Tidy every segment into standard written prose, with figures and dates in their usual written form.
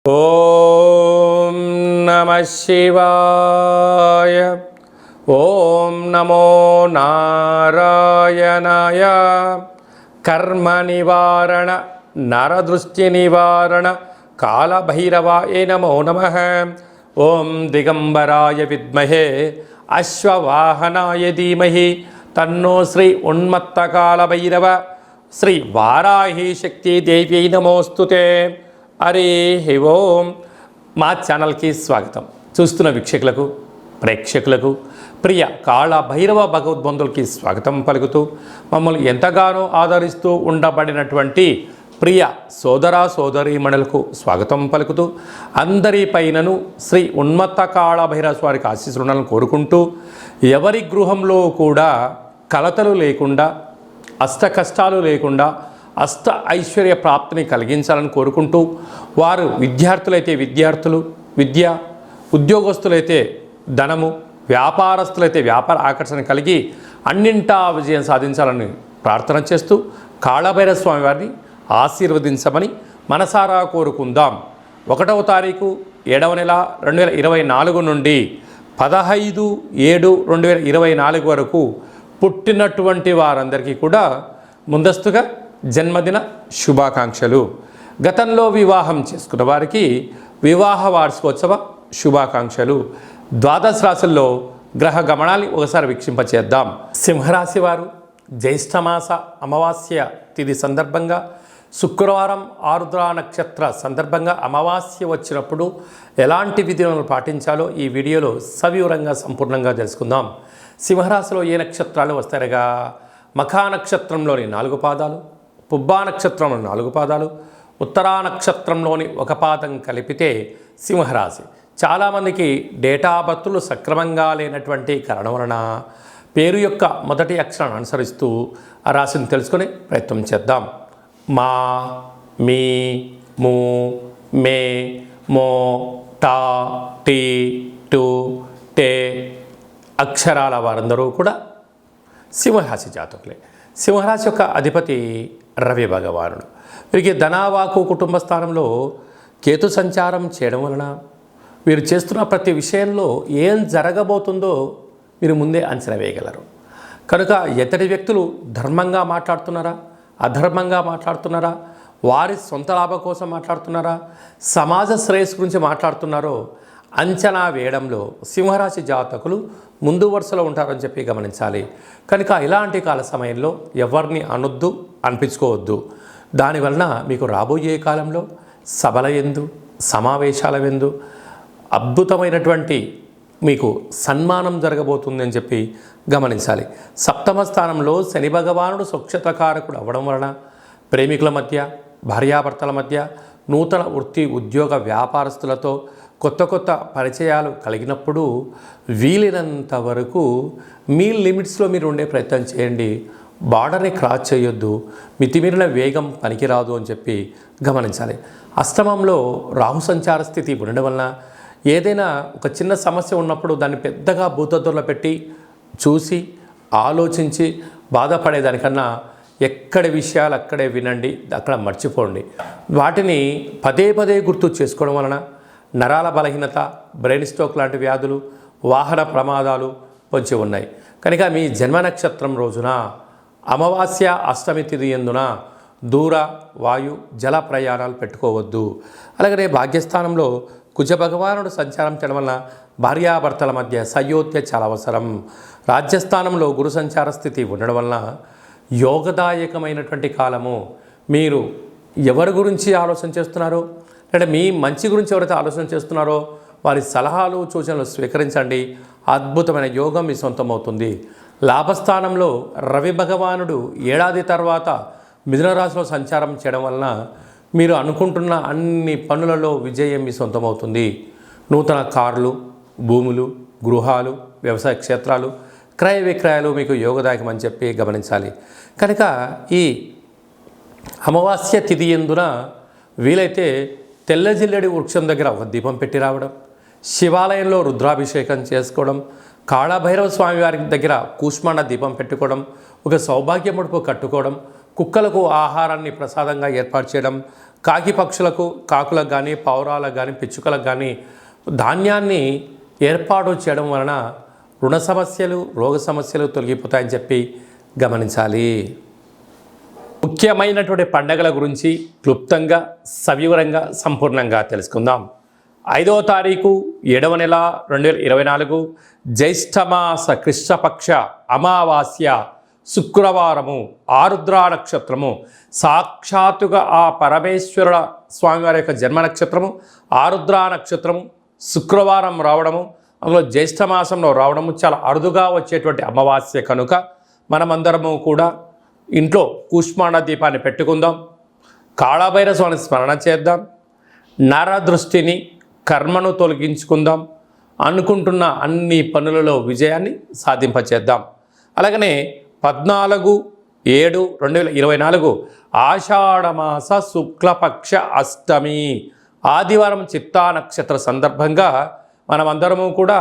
ఓం నమః శివాయ. ఓం నమో నారాయణాయ. కర్మ నివారణ నరదృష్టి నివారణ కాళభైరవాయ నమో నమః. ఓం దిగంబరాయ విద్మహే అశ్వవాహనాయ ధీమహి తన్నో శ్రీ ఉన్మత్త కాళభైరవ శ్రీ వారాహి శక్తి దేవ్యై నమోస్తుతే. హరి ఓం. మా ఛానల్కి స్వాగతం. చూస్తున్న వీక్షకులకు ప్రేక్షకులకు ప్రియ కాళభైరవ భగవద్బంధులకి స్వాగతం పలుకుతూ మమ్మల్ని ఎంతగానో ఆదరిస్తూ ఉండబడినటువంటి ప్రియ సోదర సోదరీమణులకు స్వాగతం పలుకుతూ అందరిపైనను శ్రీ ఉన్మత్త కాళభైరవ స్వారికి ఆశీస్సులను కోరుకుంటూ ఎవరి గృహంలో కూడా కలతలు లేకుండా అష్ట కష్టాలు లేకుండా అష్ట ఐశ్వర్య ప్రాప్తిని కలిగించాలని కోరుకుంటూ వారు విద్యార్థులైతే విద్యార్థులు విద్య, ఉద్యోగస్తులైతే ధనము, వ్యాపారస్తులైతే వ్యాపార ఆకర్షణ కలిగి అన్నింటా విజయం సాధించాలని ప్రార్థన చేస్తూ కాళభైరవ స్వామి వారిని ఆశీర్వదించమని మనసారా కోరుకుందాం. 1వ తారీఖు 7వ నెల 2024 నుండి 15/7/2024 వరకు పుట్టినటువంటి వారందరికీ కూడా ముందస్తుగా జన్మదిన శుభాకాంక్షలు. గతంలో వివాహం చేసుకున్న వారికి వివాహ వార్షికోత్సవ శుభాకాంక్షలు. ద్వాదశ రాశుల్లో గ్రహ గమనాన్ని ఒకసారి వీక్షింపచేద్దాం. సింహరాశి వారు జ్యేష్ఠమాస అమావాస్య తిథి సందర్భంగా శుక్రవారం ఆరుద్ర నక్షత్ర సందర్భంగా అమావాస్య వచ్చినప్పుడు ఎలాంటి విధులను పాటించాలో ఈ వీడియోలో సవివరంగా సంపూర్ణంగా తెలుసుకుందాం. సింహరాశిలో ఏ నక్షత్రాలు వస్తాయనగా మఖా నక్షత్రంలోని 4 పాదాలు, పుబ్బా నక్షత్రంలోని 4 పాదాలు, ఉత్తరా నక్షత్రంలోని 1 పాదం కలిపితే సింహరాశి. చాలామందికి డేటా బర్తులు సక్రమంగా లేనటువంటి కారణం వలన పేరు యొక్క మొదటి అక్షరాన్ని అనుసరిస్తూ ఆ రాశిని తెలుసుకునే ప్రయత్నం చేద్దాం. మా, మీ, ము, మే, మో, టా, టీ, టు, టే అక్షరాల వారందరూ కూడా సింహరాశి జాతకులే. సింహరాశి యొక్క అధిపతి రవి భగవానుడు. వీరికి ధనావాకు కుటుంబ స్థానంలో కేతు సంచారం చేయడం వలన వీరు చేస్తున్న ప్రతి విషయంలో ఏం జరగబోతుందో మీరు ముందే అంచనా వేయగలరు. కనుక ఎతడి వ్యక్తులు ధర్మంగా మాట్లాడుతున్నారా, అధర్మంగా మాట్లాడుతున్నారా, వారి సొంత లాభం కోసం మాట్లాడుతున్నారా, సమాజ శ్రేయస్సు గురించి మాట్లాడుతున్నారో అంచనా వేయడంలో సింహరాశి జాతకులు ముందు వరుసలో ఉంటారని చెప్పి గమనించాలి. కనుక ఇలాంటి కాల సమయంలో ఎవరిని అనొద్దు, అనిపించుకోవద్దు. దానివలన మీకు రాబోయే కాలంలో సభల యందు, సమావేశాల యందు అద్భుతమైనటువంటి మీకు సన్మానం జరగబోతుందని చెప్పి గమనించాలి. సప్తమ స్థానంలో శని భగవానుడు స్వక్షతకారకుడు అవ్వడం వలన ప్రేమికుల మధ్య, భార్యాభర్తల మధ్య, నూతన వృత్తి ఉద్యోగ వ్యాపారస్తులతో కొత్త కొత్త పరిచయాలు కలిగినప్పుడు వీలైనంత వరకు మీ లిమిట్స్లో మీరు ఉండే ప్రయత్నం చేయండి. బార్డర్ని క్రాస్ చేయొద్దు. మితిమీరిన వేగం పనికిరాదు అని చెప్పి గమనించాలి. అష్టమంలో రాహు సంచార స్థితి ఉండడం వలన ఏదైనా ఒక చిన్న సమస్య ఉన్నప్పుడు దాన్ని పెద్దగా భూతద్దులో పెట్టి చూసి ఆలోచించి బాధపడేదానికన్నా ఎక్కడి విషయాలు అక్కడే వినండి, అక్కడ మర్చిపోండి. వాటిని పదే పదే గుర్తు చేసుకోవడం వలన నరాల బలహీనత, బ్రెయిన్ స్ట్రోక్ లాంటి వ్యాధులు, వాహన ప్రమాదాలు పొంచి ఉన్నాయి. కనుక మీ జన్మ నక్షత్రం రోజున అమావాస్య అష్టమి తిథి యందున దూర, వాయు, జల ప్రయాణాలు పెట్టుకోవద్దు. అలాగనే భాగ్యస్థానంలో కుజ భగవానుడు సంచారం చేయడం వలన భార్యాభర్తల మధ్య సయోధ్య చాలా అవసరం. రాజ్యస్థానంలో గురు సంచార స్థితి ఉండడం వలన యోగదాయకమైనటువంటి కాలము. మీరు ఎవరి గురించి ఆలోచన చేస్తున్నారో, అంటే మీ మంచి గురించి ఎవరైతే ఆలోచన చేస్తున్నారో వారి సలహాలు సూచనలు స్వీకరించండి. అద్భుతమైన యోగం మీ సొంతమవుతుంది. లాభస్థానంలో రవి భగవానుడు ఏడాది తర్వాత మిథున రాశిలో సంచారం చేయడం వలన మీరు అనుకుంటున్న అన్ని పనులలో విజయం మీ సొంతమవుతుంది. నూతన కార్లు, భూములు, గృహాలు, వ్యవసాయ క్షేత్రాలు, క్రయ విక్రయాలు మీకు యోగదాయకం అని చెప్పి గమనించాలి. కనుక ఈ అమావాస్య తిథి యందున వీలైతే తెల్ల జిల్లెడి వృక్షం దగ్గర ఒక దీపం పెట్టి రావడం, శివాలయంలో రుద్రాభిషేకం చేసుకోవడం, కాళభైరవ స్వామి వారి దగ్గర కూష్మాండ దీపం పెట్టుకోవడం, ఒక సౌభాగ్య ముడుపు కట్టుకోవడం, కుక్కలకు ఆహారాన్ని ప్రసాదంగా ఏర్పాటు చేయడం, కాకి పక్షులకు, కాకులకు కానీ, పౌరాలకు కానీ, పిచ్చుకలకు కానీ ధాన్యాన్ని ఏర్పాటు చేయడం వలన రుణ సమస్యలు, రోగ సమస్యలు తొలగిపోతాయని చెప్పి గమనించాలి. ముఖ్యమైనటువంటి పండగల గురించి క్లుప్తంగా, సవివరంగా, సంపూర్ణంగా తెలుసుకుందాం. 5వ తారీఖు 7వ నెల 2024 జ్యేష్ఠమాస కృష్ణపక్ష అమావాస్య శుక్రవారము, ఆరుద్ర నక్షత్రము. సాక్షాత్తుగా ఆ పరమేశ్వరుల స్వామివారి యొక్క జన్మ నక్షత్రము ఆరుద్ర నక్షత్రము శుక్రవారం రావడము, అందులో జ్యేష్ఠమాసంలో రావడము చాలా అరుదుగా వచ్చేటువంటి అమావాస్య కనుక మనమందరము కూడా ఇంట్లో కూష్మాండ దీపాన్ని పెట్టుకుందాం. కాళభైరవ స్వామిని స్మరణ చేద్దాం. నరదృష్టిని, కర్మను తొలగించుకుందాం. అనుకుంటున్న అన్ని పనులలో విజయాన్ని సాధింపచేద్దాం. అలాగనే 14/7/2024 ఆషాఢమాస శుక్లపక్ష అష్టమి ఆదివారం చిత్తా నక్షత్ర సందర్భంగా మనమందరము కూడా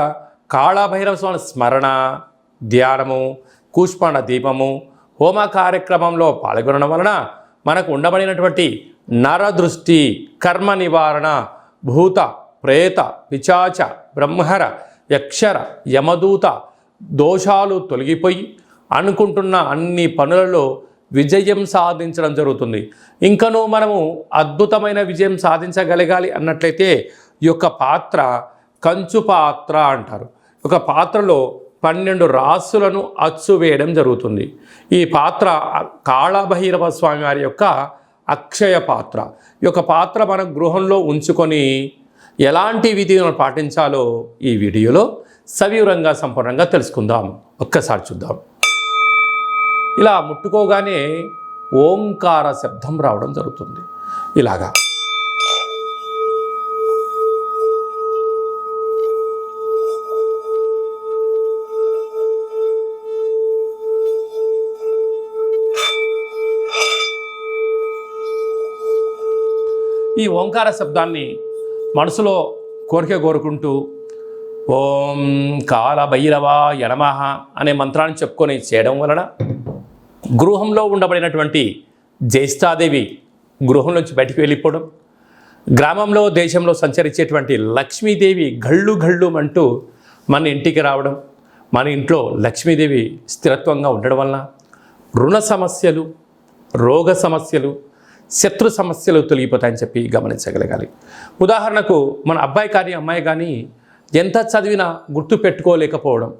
కాళభైరవ స్వామి స్మరణ, ధ్యానము, కూష్మాండ దీపము, హోమ కార్యక్రమంలో పాల్గొనడం వలన మనకు ఉండబడినటువంటి నరదృష్టి, కర్మ నివారణ, భూత, ప్రేత, పిశాచ, బ్రహ్మర, యక్షర, యమదూత దోషాలు తొలగిపోయి అనుకుంటున్న అన్ని పనులలో విజయం సాధించడం జరుగుతుంది. ఇంకనూ మనము అద్భుతమైన విజయం సాధించగలగాలి అన్నట్లయితే ఈ యొక్క పాత్ర కంచు పాత్ర అంటారు. ఒక పాత్రలో 12 రాసులను అచ్చు వేయడం జరుగుతుంది. ఈ పాత్ర కాళభైరవ స్వామి వారి యొక్క అక్షయ పాత్ర. ఈ యొక్క పాత్ర మన గృహంలో ఉంచుకొని ఎలాంటి విధిని పాటించాలో ఈ వీడియోలో సవివరంగా సంపూర్ణంగా తెలుసుకుందాం. ఒక్కసారి చూద్దాం. ఇలా ముట్టుకోగానే ఓంకార శబ్దం రావడం జరుగుతుంది. ఇలాగా ఈ ఓంకార శబ్దాన్ని మనసులో కోరిక కోరుకుంటూ ఓం కాళభైరవాయ నమః అనే మంత్రాన్ని చెప్పుకొని చేయడం వలన గృహంలో ఉండబడినటువంటి జ్యేష్ఠాదేవి గృహం నుంచి బయటికి వెళ్ళిపోవడం, గ్రామంలో, దేశంలో సంచరించేటువంటి లక్ష్మీదేవి గళ్ళు గళ్ళు అంటూ మన ఇంటికి రావడం, మన ఇంట్లో లక్ష్మీదేవి స్థిరత్వంగా ఉండడం వలన రుణ సమస్యలు, రోగ సమస్యలు, శత్రు సమస్యలు తొలగిపోతాయని చెప్పి గమనించగలగాలి. ఉదాహరణకు మన అబ్బాయి కానీ అమ్మాయి కానీ ఎంత చదివినా గుర్తు పెట్టుకోలేకపోవడం,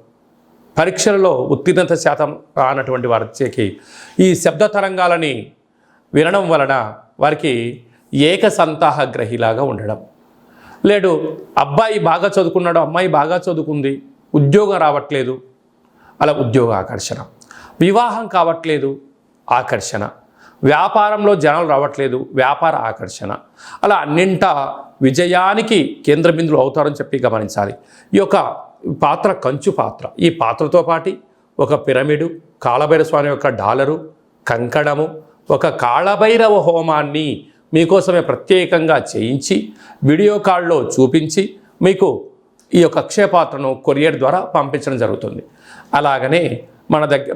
పరీక్షలలో ఉత్తీర్ణత శాతం రానటువంటి వారికి ఈ శబ్ద తరంగాలని వినడం వలన వారికి ఏకసంతాహగ్రహిలాగా ఉండడం, లేడు అబ్బాయి బాగా చదువుకున్నాడు, అమ్మాయి బాగా చదువుకుంది, ఉద్యోగం రావట్లేదు, అలా ఉద్యోగ ఆకర్షణ, వివాహం కావట్లేదు ఆకర్షణ, వ్యాపారంలో జనాలు రావట్లేదు వ్యాపార ఆకర్షణ, అలా అన్నింట విజయానికి కేంద్ర బిందువులు అవుతారని చెప్పి గమనించాలి. ఈ యొక్క పాత్ర కంచు పాత్ర. ఈ పాత్రతో పాటు ఒక పిరమిడు, కాళభైరవ స్వామి యొక్క డాలరు, కంకణము, ఒక కాళభైరవ హోమాన్ని మీకోసమే ప్రత్యేకంగా చేయించి వీడియో కాల్లో చూపించి మీకు ఈ యొక్క అక్షయ పాత్రను కొరియర్ ద్వారా పంపించడం జరుగుతుంది. అలాగనే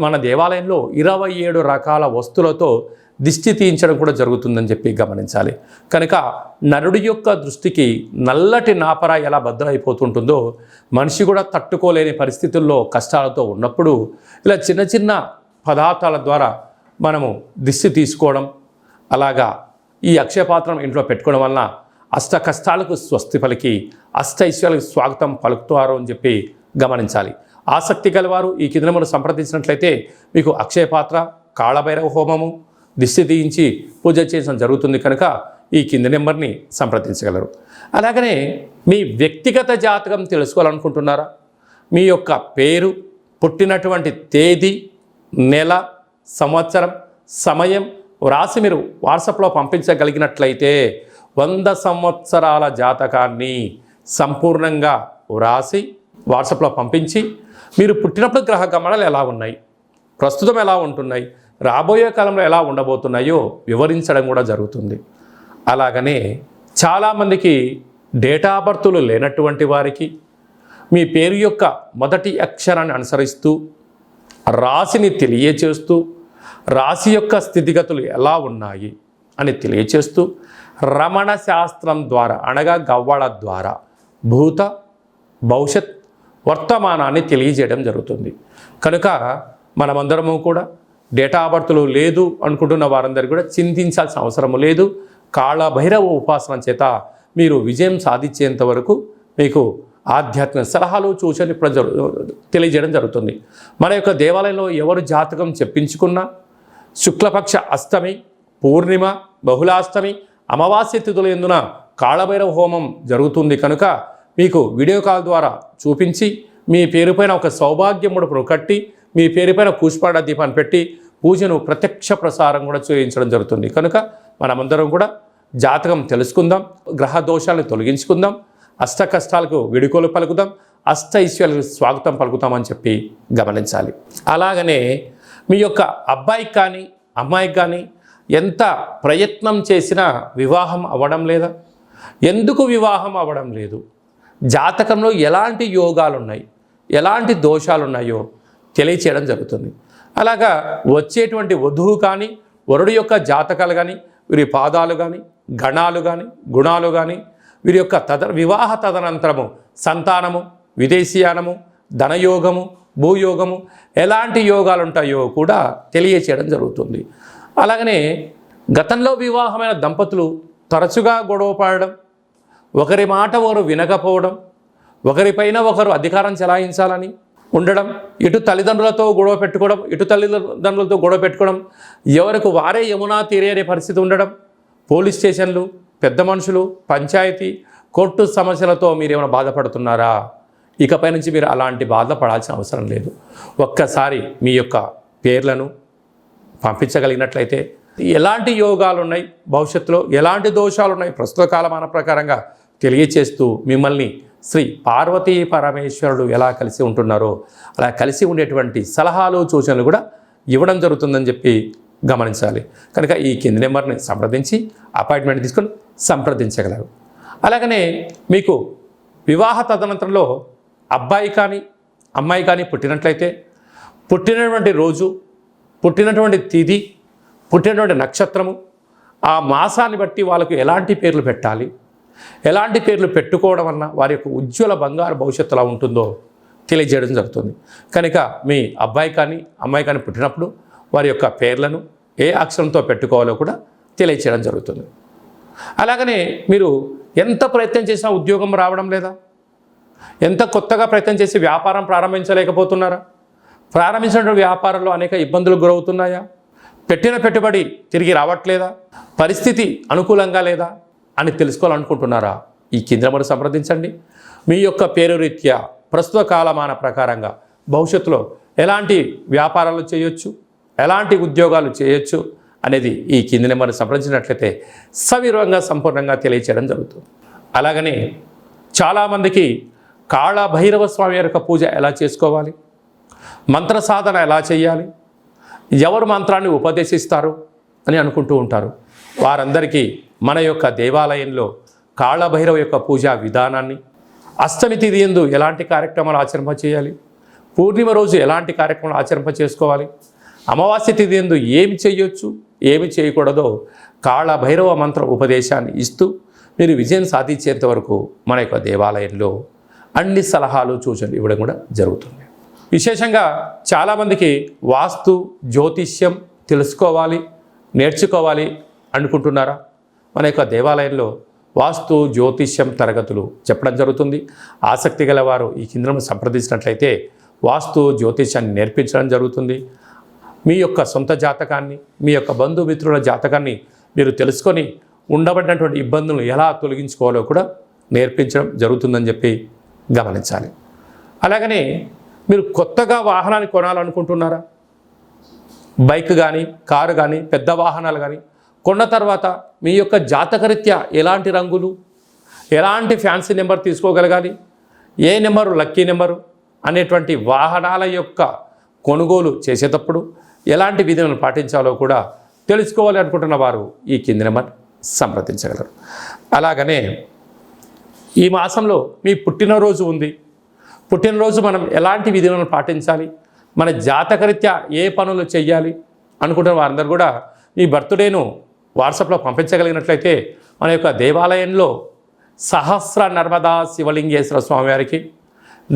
మన దేవాలయంలో 27 రకాల వస్తువులతో దిష్టి తీయించడం కూడా జరుగుతుందని చెప్పి గమనించాలి. కనుక నరుడి యొక్క దృష్టికి నల్లటి నాపర ఎలా బద్దలైపోతుంటుందో మనిషి కూడా తట్టుకోలేని పరిస్థితుల్లో కష్టాలతో ఉన్నప్పుడు ఇలా చిన్న చిన్న పదార్థాల ద్వారా మనము దిష్టి తీసుకోవడం, అలాగా ఈ అక్షయపాత్రం ఇంట్లో పెట్టుకోవడం వలన అష్ట కష్టాలకు స్వస్తి పలికి అష్ట ఐశ్వర్యాలకు స్వాగతం పలుకుతారు అని చెప్పి గమనించాలి. ఆసక్తి గలవారు ఈ కింద మనం సంప్రదించినట్లయితే మీకు అక్షయ పాత్ర, కాళభైరవ హోమము, దిష్టి తీయించి పూజ చేయడం జరుగుతుంది. కనుక ఈ కింది నెంబర్ని సంప్రదించగలరు. అలాగనే మీ వ్యక్తిగత జాతకం తెలుసుకోవాలనుకుంటున్నారా? మీ యొక్క పేరు, పుట్టినటువంటి తేదీ, నెల, సంవత్సరం, సమయం వ్రాసి మీరు వాట్సాప్లో పంపించగలిగినట్లయితే 100 సంవత్సరాల జాతకాన్ని సంపూర్ణంగా వ్రాసి వాట్సాప్లో పంపించి మీరు పుట్టినప్పుడు గ్రహ గమనాలు ఎలా ఉన్నాయి, ప్రస్తుతం ఎలా ఉంటున్నాయి, రాబోయే కాలంలో ఎలా ఉండబోతున్నాయో వివరించడం కూడా జరుగుతుంది. అలాగనే చాలామందికి డేటా బర్తులు లేనటువంటి వారికి మీ పేరు యొక్క మొదటి అక్షరాన్ని అనుసరిస్తూ రాశిని తెలియచేస్తూ రాశి యొక్క స్థితిగతులు ఎలా ఉన్నాయి అని తెలియచేస్తూ రమణ శాస్త్రం ద్వారా అనగా గవ్వళ ద్వారా భూత భవిష్యత్ వర్తమానాన్ని తెలియజేయడం జరుగుతుంది. కనుక మనమందరము కూడా డేటా ఆఫ్ బర్త్లు లేదు అనుకుంటున్న వారందరూ కూడా చింతించాల్సిన అవసరం లేదు. కాళభైరవ ఉపాసన చేత మీరు విజయం సాధించేంత వరకు మీకు ఆధ్యాత్మిక సలహాలు సూచనలు ఇప్పుడు తెలియజేయడం జరుగుతుంది. మన యొక్క దేవాలయంలో ఎవరు జాతకం చెప్పించుకున్నా శుక్లపక్ష అష్టమి, పూర్ణిమ, బహుళాష్టమి, అమావాస్య తిథుల యందున కాళభైరవ హోమం జరుగుతుంది. కనుక మీకు వీడియో కాల్ ద్వారా చూపించి మీ పేరుపైన ఒక సౌభాగ్యముడుపును కట్టి మీ పేరుపైన కూష్పాడ దీపాన్ని పెట్టి పూజను ప్రత్యక్ష ప్రసారం కూడా చేయించడం జరుగుతుంది. కనుక మనమందరం కూడా జాతకం తెలుసుకుందాం, గ్రహ దోషాలను తొలగించుకుందాం, అష్ట కష్టాలకు విడుకోలు పలుకుదాం, అష్ట ఐశ్వర్యాలకు స్వాగతం పలుకుతామని చెప్పి గమనించాలి. అలాగనే మీ యొక్క అబ్బాయికి కానీ అమ్మాయికి కానీ ఎంత ప్రయత్నం చేసినా వివాహం అవ్వడం లేదా? ఎందుకు వివాహం అవ్వడం లేదు? జాతకంలో ఎలాంటి యోగాలు ఉన్నాయి, ఎలాంటి దోషాలు ఉన్నాయో తెలియచేయడం జరుగుతుంది. అలాగా వచ్చేటువంటి వధువు కానీ వరుడు యొక్క జాతకాలు కానీ వీరి పాదాలు కానీ గణాలు కానీ గుణాలు కానీ వీరి యొక్క వివాహ తదనంతరము సంతానము, విదేశీయానము, ధనయోగము, భూయోగము ఎలాంటి యోగాలు ఉంటాయో కూడా తెలియచేయడం జరుగుతుంది. అలాగనే గతంలో వివాహమైన దంపతులు తరచుగా గొడవ పడడం, ఒకరి మాట ఒకరు వినకపోవడం, ఒకరిపైన ఒకరు అధికారం చెలాయించాలని ఉండడం, ఇటు తల్లిదండ్రులతో గొడవ పెట్టుకోవడం, ఇటు తల్లిదండ్రులతో గొడవ పెట్టుకోవడం, ఎవరికి వారే యమునా తీరే పరిస్థితి ఉండడం, పోలీస్ స్టేషన్లు, పెద్ద మనుషులు, పంచాయతీ, కోర్టు సమస్యలతో మీరు ఏమైనా బాధపడుతున్నారా? ఇకపై నుంచి మీరు అలాంటి బాధపడాల్సిన అవసరం లేదు. ఒక్కసారి మీ యొక్క పేర్లను పంపించగలిగినట్లయితే ఎలాంటి యోగాలు ఉన్నాయి, భవిష్యత్తులో ఎలాంటి దోషాలు ఉన్నాయి ప్రస్తుత కాలమాన ప్రకారంగా తెలియచేస్తూ మిమ్మల్ని శ్రీ పార్వతీ పరమేశ్వరుడు ఎలా కలిసి ఉంటున్నారో అలా కలిసి ఉండేటువంటి సలహాలు సూచనలు కూడా ఇవ్వడం జరుగుతుందని చెప్పి గమనించాలి. కనుక ఈ కింది నెంబర్ని సంప్రదించి అపాయింట్మెంట్ తీసుకొని సంప్రదించగలరు. అలాగనే మీకు వివాహ తదనంతరంలో అబ్బాయి కానీ అమ్మాయి కానీ పుట్టినట్లయితే పుట్టినటువంటి రోజు, పుట్టినటువంటి తిథి, పుట్టినటువంటి నక్షత్రము, ఆ మాసాన్ని బట్టి వాళ్ళకు ఎలాంటి పేర్లు పెట్టాలి, ఎలాంటి పేర్లు పెట్టుకోవడం వలన వారి యొక్క ఉజ్వల బంగారు భవిష్యత్తు ఎలా ఉంటుందో తెలియజేయడం జరుగుతుంది. కనుక మీ అబ్బాయి కానీ అమ్మాయి కానీ పుట్టినప్పుడు వారి యొక్క పేర్లను ఏ అక్షరంతో పెట్టుకోవాలో కూడా తెలియచేయడం జరుగుతుంది. అలాగనే మీరు ఎంత ప్రయత్నం చేసినా ఉద్యోగం రావడం లేదా? ఎంత కొత్తగా ప్రయత్నం చేసి వ్యాపారం ప్రారంభించలేకపోతున్నారా? ప్రారంభించిన వ్యాపారంలో అనేక ఇబ్బందులు గురవుతున్నాయా? పెట్టిన పెట్టుబడి తిరిగి రావట్లేదా? పరిస్థితి అనుకూలంగా లేదా అని తెలుసుకోవాలనుకుంటున్నారా? ఈ కింద మరి సంప్రదించండి. మీ యొక్క పేరు రీత్యా ప్రస్తుత కాలమాన ప్రకారంగా భవిష్యత్తులో ఎలాంటి వ్యాపారాలు చేయొచ్చు, ఎలాంటి ఉద్యోగాలు చేయొచ్చు అనేది ఈ కింది నెంబర్ సంప్రదించినట్లయితే సవివరంగా సంపూర్ణంగా తెలియచేయడం జరుగుతుంది. అలాగనే చాలామందికి కాళభైరవ స్వామి యొక్క పూజ ఎలా చేసుకోవాలి, మంత్ర సాధన ఎలా చేయాలి, ఎవరు మంత్రాన్ని ఉపదేశిస్తారు అని అనుకుంటూ ఉంటారు. వారందరికీ మన యొక్క దేవాలయంలో కాళభైరవ యొక్క పూజా విధానాన్ని, అష్టమి తిథి యందు ఎలాంటి కార్యక్రమాలు ఆచరింపచేయాలి, పూర్ణిమ రోజు ఎలాంటి కార్యక్రమాలు ఆచరింపచేసుకోవాలి, అమావాస్య తిథి యందు ఏమి చేయొచ్చు, ఏమి చేయకూడదో కాళభైరవ మంత్ర ఉపదేశాన్ని ఇస్తూ మీరు విజయం సాధించేంత వరకు మన యొక్క దేవాలయంలో అన్ని సలహాలు సూచనలు ఇవ్వడం కూడా జరుగుతుంది. విశేషంగా చాలామందికి వాస్తు జ్యోతిష్యం తెలుసుకోవాలి, నేర్చుకోవాలి అనుకుంటున్నారా? మన యొక్క దేవాలయంలో వాస్తు జ్యోతిష్యం తరగతులు చెప్పడం జరుగుతుంది. ఆసక్తి గల వారు ఈ కింద సంప్రదించినట్లయితే వాస్తు జ్యోతిష్యాన్ని నేర్పించడం జరుగుతుంది. మీ యొక్క సొంత జాతకాన్ని, మీ యొక్క బంధుమిత్రుల జాతకాన్ని మీరు తెలుసుకొని ఉండబడినటువంటి ఇబ్బందులను ఎలా తొలగించుకోవాలో కూడా నేర్పించడం జరుగుతుందని చెప్పి గమనించాలి. అలాగనే మీరు కొత్తగా వాహనాన్ని కొనాలనుకుంటున్నారా? బైక్ కానీ, కారు కానీ, పెద్ద వాహనాలు కానీ కొన్న తర్వాత మీ యొక్క జాతకరీత్యా ఎలాంటి రంగులు, ఎలాంటి ఫ్యాన్సీ నెంబర్ తీసుకోగలగాలి, ఏ నెంబరు లక్కీ నెంబరు అనేటువంటి వాహనాల యొక్క కొనుగోలు చేసేటప్పుడు ఎలాంటి విధులను పాటించాలో కూడా తెలుసుకోవాలి అనుకుంటున్న వారు ఈ కింది నెంబర్ సంప్రదించగలరు. అలాగనే ఈ మాసంలో మీ పుట్టినరోజు ఉంది. పుట్టినరోజు మనం ఎలాంటి విధులను పాటించాలి, మన జాతకరీత్యా ఏ పనులు చేయాలి అనుకుంటున్న వారందరూ కూడా మీ బర్త్డేను వాట్సాప్లో పంపించగలిగినట్లయితే మన యొక్క దేవాలయంలో సహస్ర నర్మదా శివలింగేశ్వర స్వామివారికి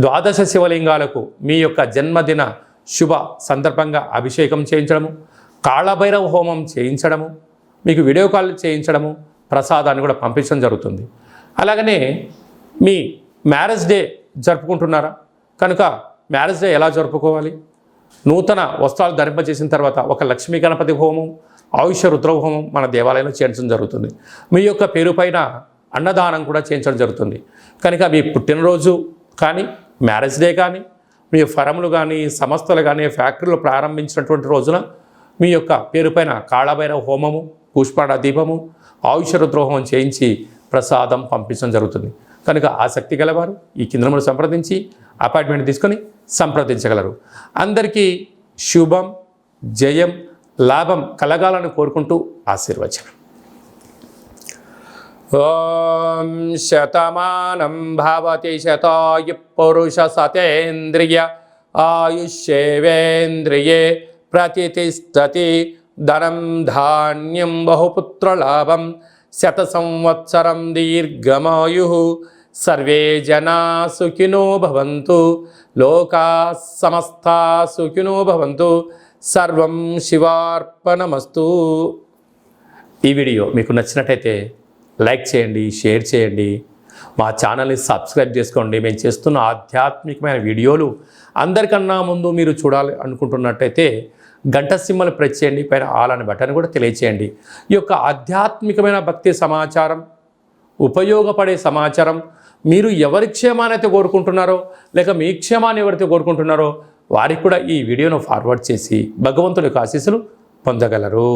12 శివలింగాలకు మీ యొక్క జన్మదిన శుభ సందర్భంగా అభిషేకం చేయించడము, కాళభైరవ హోమం చేయించడము, మీకు వీడియో కాల్ చేయించడము, ప్రసాదాన్ని కూడా పంపించడం జరుగుతుంది. అలాగనే మీ మ్యారేజ్ డే జరుపుకుంటున్నారా కనుక మ్యారేజ్ డే ఎలా జరుపుకోవాలి, నూతన వస్త్రాలు ధరింపజేసిన తర్వాత ఒక లక్ష్మీ గణపతి హోమం, ఆయుష రుద్ర హోమం మన దేవాలయంలో చేయించడం జరుగుతుంది. మీ యొక్క పేరు పైన అన్నదానం కూడా చేయించడం జరుగుతుంది. కనుక మీ పుట్టినరోజు కానీ, మ్యారేజ్ డే కానీ, మీ ఫరములు కానీ, సంస్థలు కానీ, ఫ్యాక్టరీలు ప్రారంభించినటువంటి రోజున మీ యొక్క పేరు పైన కాళభైరవ హోమము, పుష్పాడ దీపము, ఆయుష రుద్ర హోమం చేయించి ప్రసాదం పంపించడం జరుగుతుంది. కనుక ఆసక్తి గలవారు ఈ కేంద్రంలో సంప్రదించి అపాయింట్మెంట్ తీసుకొని సంప్రదించగలరు. అందరికీ శుభం, జయం, లాభం కలగాలని కోరుకుంటూ ఆశీర్వచనం. ఓం శతమానం భవతి శతాయు పురుష సతేంద్రియ ఆయుష్యేవేంద్రియే ప్రతిష్టతి ధనం ధాన్యం బహుపుత్రలాభం శత సంవత్సరం దీర్ఘమాయు సర్వే జనా సుఖినో భవంతు లోకా సమస్తా సుఖినో భవంతు సర్వం శివార్పణమస్తు. ఈ వీడియో మీకు నచ్చినట్టయితే లైక్ చేయండి, షేర్ చేయండి, మా ఛానల్ని సబ్స్క్రైబ్ చేసుకోండి. మేము చేస్తున్న ఆధ్యాత్మికమైన వీడియోలు అందరికన్నా ముందు మీరు చూడాలి అనుకుంటున్నట్టయితే గంట సింబల్ ప్రెస్ చేయండి, పైన ఆల్ అనే బటన్ కూడా తెలియచేయండి. ఈ యొక్క ఆధ్యాత్మికమైన భక్తి సమాచారం, ఉపయోగపడే సమాచారం మీరు ఎవరి క్షేమాన్ని అయితే కోరుకుంటున్నారో లేక మీ క్షేమాన్ని ఎవరైతే కోరుకుంటున్నారో వారికి కూడా ఈ వీడియోను ఫార్వర్డ్ చేసి భగవంతుడి యొక్క ఆశీస్సులు పొందగలరు.